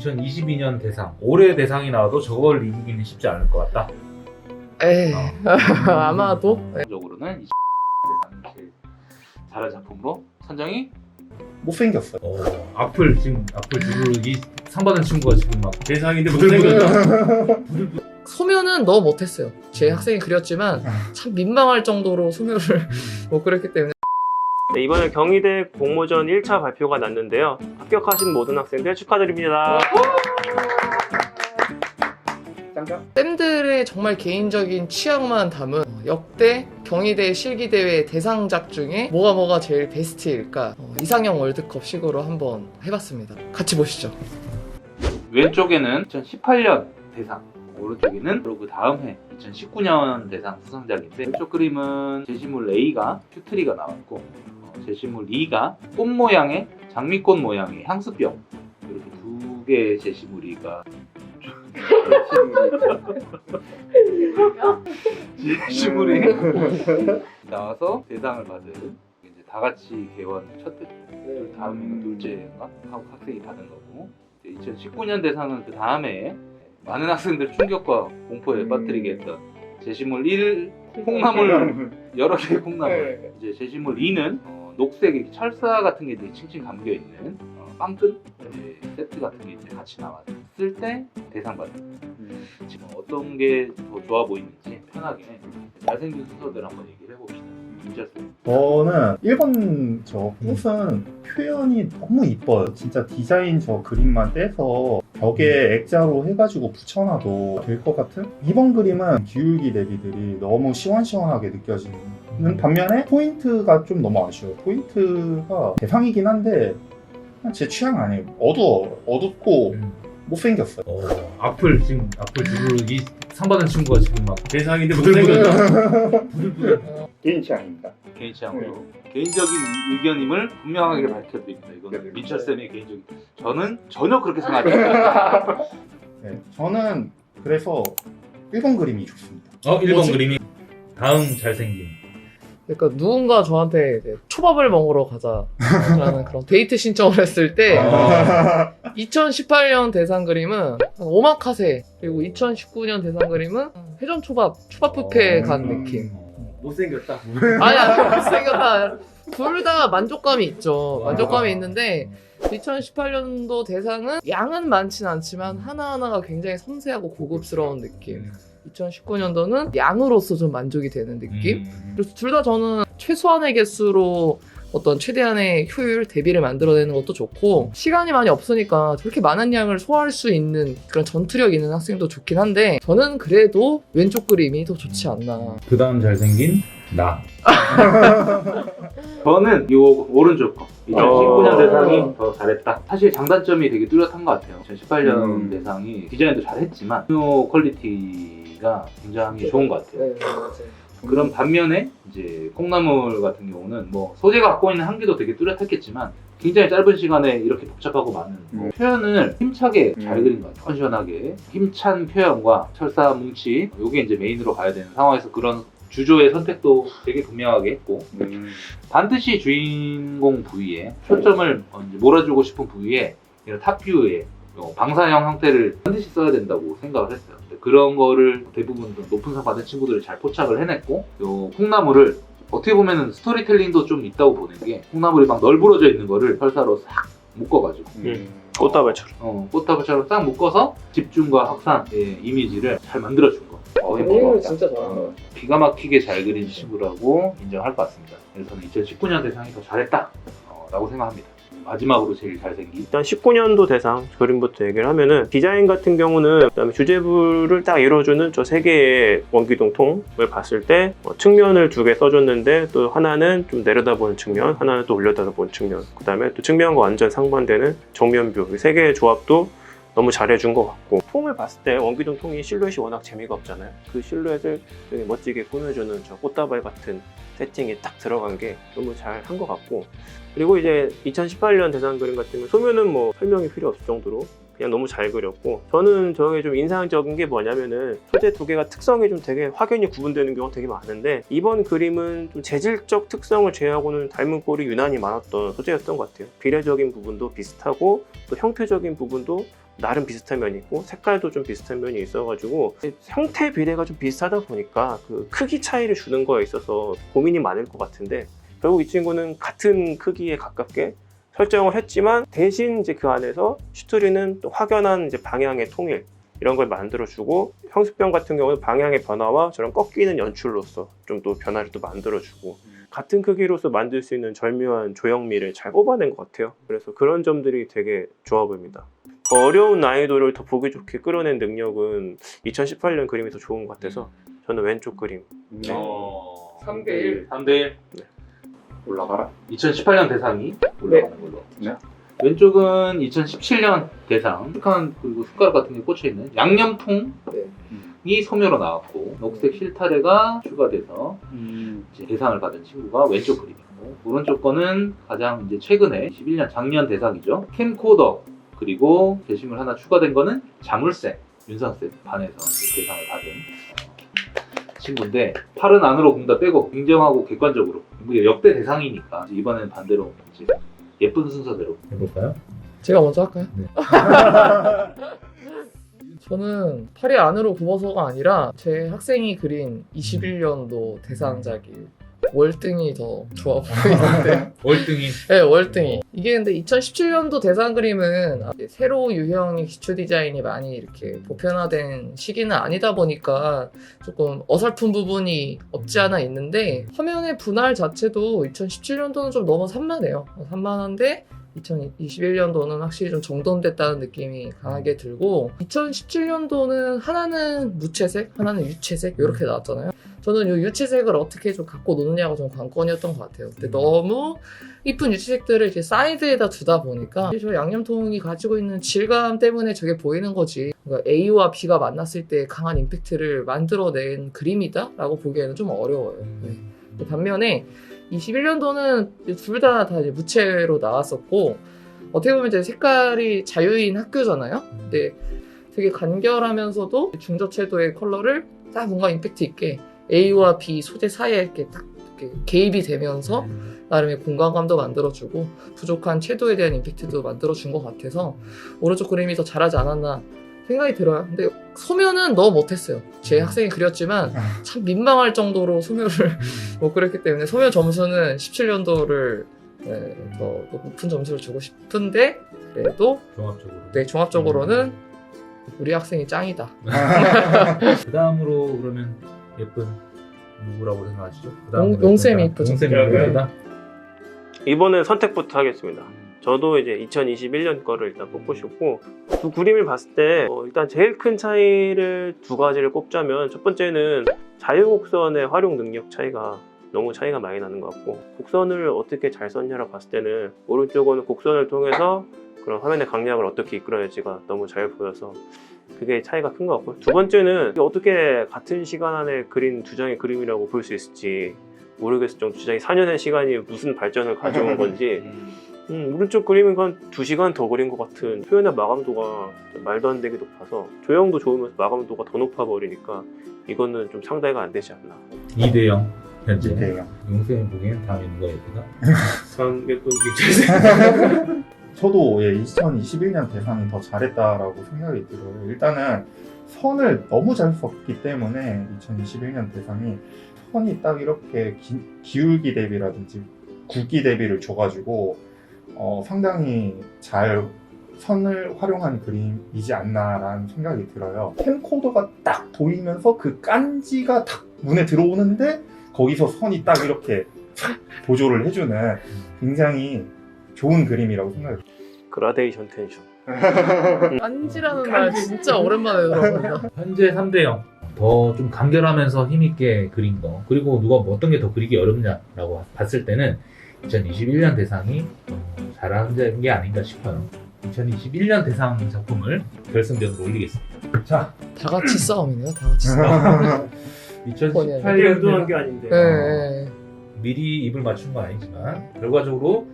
2022년 대상, 올해 대상이 나와도 저걸 이기기는 쉽지 않을 것 같다. 에이, 아마도. 적으로는 대상이 제일 잘한 작품으로 선정이 못생겼어요. 악플 주르륵이 상 받은 친구가 지금 막 대상인데 못생겼다. 소묘는 너무 못했어요. 제 학생이 그렸지만 참 민망할 정도로 소묘를 못 그렸기 때문에. 네, 이번에 경희대 공모전 1차 발표가 났는데요. 합격하신 모든 학생들 축하드립니다. 쌤들의 정말 개인적인 취향만 담은 역대 경희대 실기대회 대상작 중에 뭐가 제일 베스트일까, 이상형 월드컵 식으로 한번 해봤습니다. 같이 보시죠. 왼쪽에는 2018년 대상, 오른쪽에는 바로 그 다음 해 2019년 대상 수상작인데, 왼쪽 그림은 제시물 A가 큐트리가 나왔고, 제시물 E가 꽃 모양의 장미꽃 모양의 향수병, 이렇게 두 개의 제시물이가 제시물이 나와서 대상을 받은, 이제 다 같이 개원 첫 해, 다음에는 둘째인가 하고 학생이 받은 거고, 2019년 대상은 그 다음에 많은 학생들 충격과 공포에 빠뜨리게 했던 제시물 1 콩나물, 여러 개의 콩나물. 이제 제시물 2는 녹색 철사 같은 게 되게 칭칭 감겨 있는 빵끈 세트 같은 게 이제 같이 나왔을 때 대상 받은. 지금 어떤 게 더 좋아 보이는지 편하게 잘생긴 순서들 한번 얘기를 해봅시다. 저는 1번 저 꽃은 표현이 너무 이뻐요. 진짜 디자인 저 그림만 떼서 벽에 액자로 해가지고 붙여놔도 될 것 같은? 2번 그림은 기울기 대비들이 너무 시원시원하게 느껴지는 반면에 포인트가 좀 너무 아쉬워요. 포인트가 대상이긴 한데 제 취향 아니에요. 어둡고 못생겼어요. 악플 주르륵이 상 받은 친구가 지금 막 대상인데 못생겼다. 개인 취향입니다. 개인 취향으로 개인적인 의견임을 분명하게 밝혀드립니다. 이거는 민철쌤의 개인적인, 저는 전혀 그렇게 생각하지 않습니다. 네, 저는 그래서 1번 그림이 좋습니다. 1번 뭐지? 그림이 다음 잘생김. 그러니까 누군가 저한테 이제 초밥을 먹으러 가자라는 그런 데이트 신청을 했을 때 2018년 대상 그림은 오마카세, 그리고 2019년 대상 그림은 회전 초밥 뷔페 간 느낌. 못생겼다. 아니야, 못생겼다. 둘 다 만족감이 있죠. 만족감이 있는데 2018년도 대상은 양은 많진 않지만 하나하나가 굉장히 섬세하고 고급스러운 느낌. 2019년도는 양으로서 좀 만족이 되는 느낌. 그래서 둘 다 저는 최소한의 개수로 어떤 최대한의 효율 대비를 만들어내는 것도 좋고, 시간이 많이 없으니까 그렇게 많은 양을 소화할 수 있는 그런 전투력 있는 학생도 좋긴 한데, 저는 그래도 왼쪽 그림이 더 좋지 않나. 그 다음 잘생긴 나. 저는 이 오른쪽 거 2019년 대상이 더 잘했다. 사실 장단점이 되게 뚜렷한 것 같아요. 2018년 대상이 디자인도 잘했지만 요 퀄리티가 굉장히 좋은 것 같아요. 네, 맞아요. 그런 반면에 이제 콩나물 같은 경우는 뭐 소재가 갖고 있는 한계도 되게 뚜렷했겠지만 굉장히 짧은 시간에 이렇게 복잡하고 많은 표현을 힘차게 잘 그린 것 같아요. 시원하게 힘찬 표현과 철사 뭉치, 요게 이제 메인으로 가야 되는 상황에서 그런 주조의 선택도 되게 분명하게 했고, 반드시 주인공 부위에 초점을 몰아주고 싶은 부위에 이런 탑뷰에 방사형 형태를 반드시 써야 된다고 생각을 했어요. 그런 거를 대부분 높은 상 받은 친구들이 잘 포착을 해냈고, 요 콩나물을 어떻게 보면은 스토리텔링도 좀 있다고 보는 게, 콩나물이 막 널브러져 있는 거를 철사로 싹 묶어가지고 꽃다발처럼 꽃다발처럼 싹 묶어서 집중과 확산의 이미지를 잘 만들어준 거. 진짜 잘한다. 기가 막히게 잘 그린 친구라고 인정할 것 같습니다. 그래서 저는 2019년 대상이 더 잘했다 라고 생각합니다. 마지막으로 제일 잘생긴, 일단 19년도 대상 그림부터 얘기를 하면은, 디자인 같은 경우는 그다음에 주제부를 딱 이뤄주는 저 세 개의 원기둥통을 봤을 때 측면을 두 개 써줬는데, 또 하나는 좀 내려다보는 측면, 하나는 또 올려다보는 측면, 그 다음에 또 측면과 완전 상반되는 정면뷰, 이 세 개의 조합도 너무 잘해준 것 같고, 통을 봤을 때 원기둥 통이 실루엣이 워낙 재미가 없잖아요. 그 실루엣을 되게 멋지게 꾸며주는 저 꽃다발 같은 세팅이 딱 들어간 게 너무 잘 한 것 같고, 그리고 이제 2018년 대상 그림 같은 경우 소묘는 뭐 설명이 필요 없을 정도로 그냥 너무 잘 그렸고, 저는 저게 좀 인상적인 게 뭐냐면은 소재 두 개가 특성이 좀 되게 확연히 구분되는 경우가 되게 많은데, 이번 그림은 좀 재질적 특성을 제외하고는 닮은 꼴이 유난히 많았던 소재였던 것 같아요. 비례적인 부분도 비슷하고 또 형태적인 부분도 나름 비슷한 면이 있고 색깔도 좀 비슷한 면이 있어가지고 형태 비례가 좀 비슷하다 보니까 그 크기 차이를 주는 거에 있어서 고민이 많을 것 같은데, 결국 이 친구는 같은 크기에 가깝게 설정을 했지만 대신 이제 그 안에서 슈트리는 또 확연한 이제 방향의 통일 이런 걸 만들어주고, 형수병 같은 경우는 방향의 변화와 저런 꺾이는 연출로서 좀 또 변화를 또 만들어주고, 같은 크기로서 만들 수 있는 절묘한 조형미를 잘 뽑아낸 것 같아요. 그래서 그런 점들이 되게 좋아 보입니다. 더 어려운 난이도를 더 보기 좋게 끌어낸 능력은 2018년 그림이 더 좋은 것 같아서 저는 왼쪽 그림. 3대1. 3대1. 네. 올라가라. 2018년 대상이 올라가는 걸로. 네. 왼쪽은 2017년 대상 한 그리고 숟가락 같은 게 꽂혀 있는 양념통이 소묘로 나왔고, 녹색 실타래가 추가돼서 이제 대상을 받은 친구가 왼쪽 그림이고, 오른쪽 거는 가장 이제 최근에 21년 작년 대상이죠. 캠코더, 그리고 게시물 하나 추가된 거는 자물쇠, 윤상쌤 반에서 이제 대상을 받은 친구인데, 팔은 안으로 굽다 빼고 공정하고 객관적으로 역대 대상이니까 이번에는 반대로 이제 예쁜 순서대로 해볼까요? 제가 먼저 할까요? 네. 저는 팔이 안으로 굽어서가 아니라 제 학생이 그린 21년도 대상작이 월등히 더 좋아 보이는데. 월등히. 네, 월등히. 이게 근데 2017년도 대상 그림은 세로 유형의 기초 디자인이 많이 이렇게 보편화된 시기는 아니다 보니까 조금 어설픈 부분이 없지 않아 있는데, 화면의 분할 자체도 2017년도는 좀 너무 산만해요. 산만한데 2021년도는 확실히 좀 정돈됐다는 느낌이 강하게 들고, 2017년도는 하나는 무채색, 하나는 유채색 이렇게 나왔잖아요. 저는 이 유채색을 어떻게 좀 갖고 노느냐가 좀 관건이었던 것 같아요. 근데 너무 이쁜 유채색들을 이렇게 사이드에다 두다 보니까 저 양념통이 가지고 있는 질감 때문에 저게 보이는 거지, 그러니까 A와 B가 만났을 때 강한 임팩트를 만들어낸 그림이다? 라고 보기에는 좀 어려워요. 네. 반면에 21년도는 둘 다 무채로 나왔었고, 어떻게 보면 이제 색깔이 자유인 학교잖아요. 근데 되게 간결하면서도 중저채도의 컬러를 딱 뭔가 임팩트 있게 A와 B 소재 사이에 이렇게 딱 이렇게 개입이 되면서 나름의 공간감도 만들어주고 부족한 채도에 대한 임팩트도 만들어준 것 같아서 오른쪽 그림이 더 잘하지 않았나 생각이 들어요. 근데 소묘는 너무 못했어요. 제 학생이 그렸지만 참 민망할 정도로 소묘를 못 그렸기 때문에 소묘 점수는 17년도를 더 높은 점수를 주고 싶은데, 그래도 종합적으로. 네, 종합적으로는 우리 학생이 짱이다. 그 다음으로 그러면 예쁜 누구라고 생각하시죠? 용쌤이 이쁘죠. 용쌤이 네. 예쁘다. 이번에 선택부터 하겠습니다. 저도 이제 2021년 거를 일단 뽑고 싶고, 두 그림을 봤을 때 일단 제일 큰 차이를 두 가지를 꼽자면, 첫 번째는 자유곡선의 활용 능력 차이가 너무 차이가 많이 나는 것 같고, 곡선을 어떻게 잘 썼냐라고 봤을 때는 오른쪽은 곡선을 통해서 그런 화면의 강약을 어떻게 이끌어낼지가 너무 잘 보여서 그게 차이가 큰 것 같고요. 두 번째는 어떻게 같은 시간 안에 그린 두 장의 그림이라고 볼 수 있을지 모르겠을 정도, 두 장이 4년의 시간이 무슨 발전을 가져온 건지. 오른쪽 그림은 한 2시간 더 그린 것 같은, 표현의 마감도가 말도 안 되게 높아서 조형도 좋으면서 마감도가 더 높아 버리니까 이거는 좀 상대가 안 되지 않나. 2대0 현재. 네. 용쌤이 보기엔 다음에 누가 예쁘다? 참 예쁜 게 저도 2021년 대상이 더 잘했다라고 생각이 들어요. 일단은 선을 너무 잘 썼기 때문에 2021년 대상이 선이 딱 이렇게 기울기 대비라든지 굵기 대비를 줘가지고 상당히 잘 선을 활용한 그림이지 않나라는 생각이 들어요. 캠코더가 딱 보이면서 그 깐지가 딱 눈에 들어오는데 거기서 선이 딱 이렇게 보조를 해주는 굉장히 좋은 그림이라고 생각해요. 그라데이션 텐션. 깐지라는 말 진짜 오랜만에 들어본다. 현재 3대0. 더 좀 간결하면서 힘있게 그린 거, 그리고 누가 뭐 어떤 게 더 그리기 어렵냐라고 봤을 때는 2021년 대상이 잘하는 게 아닌가 싶어요. 2021년 대상 작품을 결승전으로 올리겠습니다. 자, 다 같이 싸움이네요. 다 같이 싸움. 2018년도 게 아닌데. 네. 미리 입을 맞춘 건 아니지만 결과적으로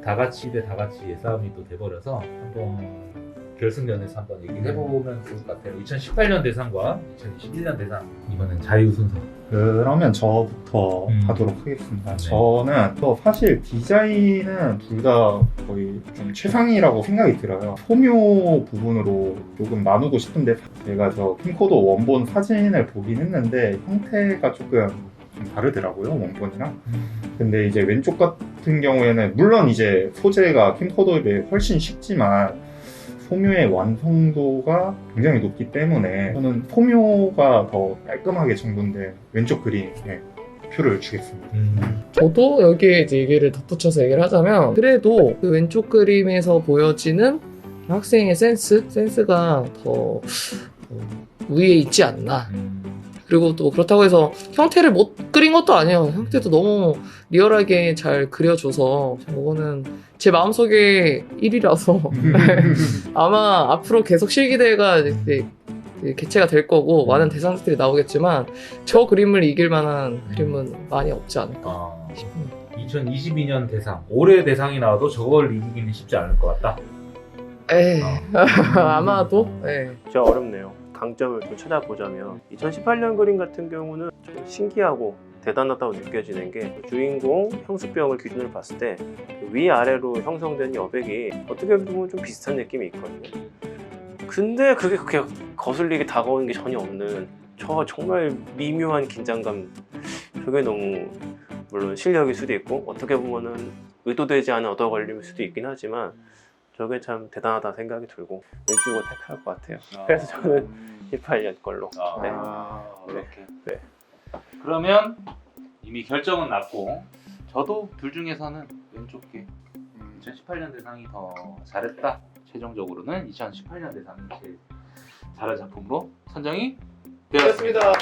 다 같이 대 다 같이의 싸움이 또 돼버려서 한번 결승전에서 한번 얘기를 해보면 좋을 것 같아요. 2018년 대상과 2021년 대상, 이번엔 자유 순서. 그러면 저부터 하도록 하겠습니다. 저는 또 사실 디자인은 둘 다 거의 좀 최상이라고 생각이 들어요. 소묘 부분으로 조금 나누고 싶은데 제가 저 캠코더 원본 사진을 보긴 했는데 형태가 조금 좀 다르더라고요, 원본이랑. 근데 이제 왼쪽 같은 경우에는 물론 이제 소재가 캠코더에 비해 훨씬 쉽지만 소묘의 완성도가 굉장히 높기 때문에 저는 소묘가 더 깔끔하게 정돈된 왼쪽 그림에 표를 주겠습니다. 저도 여기에 이제 얘기를 덧붙여서 얘기를 하자면 그래도 그 왼쪽 그림에서 보여지는 학생의 센스가 더 위에 있지 않나. 그리고 또 그렇다고 해서 형태를 못 그린 것도 아니에요. 형태도 너무 리얼하게 잘 그려줘서 저거는 제 마음속에 1위라서 아마 앞으로 계속 실기대회가 이제 개최가 될 거고 많은 대상들이 나오겠지만 저 그림을 이길 만한 그림은 많이 없지 않을까 싶습니다. 2022년 대상, 올해 대상이 나와도 저걸 이기기는 쉽지 않을 것 같다. 아마도. 진짜 어렵네요. 강점을 좀 찾아보자면 2018년 그림 같은 경우는 좀 신기하고 대단하다고 느껴지는 게 주인공 형수병을 기준으로 봤을 때 위아래로 형성된 여백이 어떻게 보면 좀 비슷한 느낌이 있거든요. 근데 그게 그렇게 거슬리게 다가오는 게 전혀 없는 저 정말 미묘한 긴장감, 저게 너무 물론 실력일 수도 있고 어떻게 보면은 의도되지 않은 얻어 걸림일 수도 있긴 하지만 저게 참 대단하다 생각이 들고 왼쪽을 택할 것 같아요. 그래서 저는 18년 걸로. 네. 그렇게. 네. 그러면 이미 결정은 났고 저도 둘 중에서는 왼쪽에 2018년 대상이 더 잘했다. 최종적으로는 2018년 대상이 제일 잘한 작품으로 선정이 되었습니다.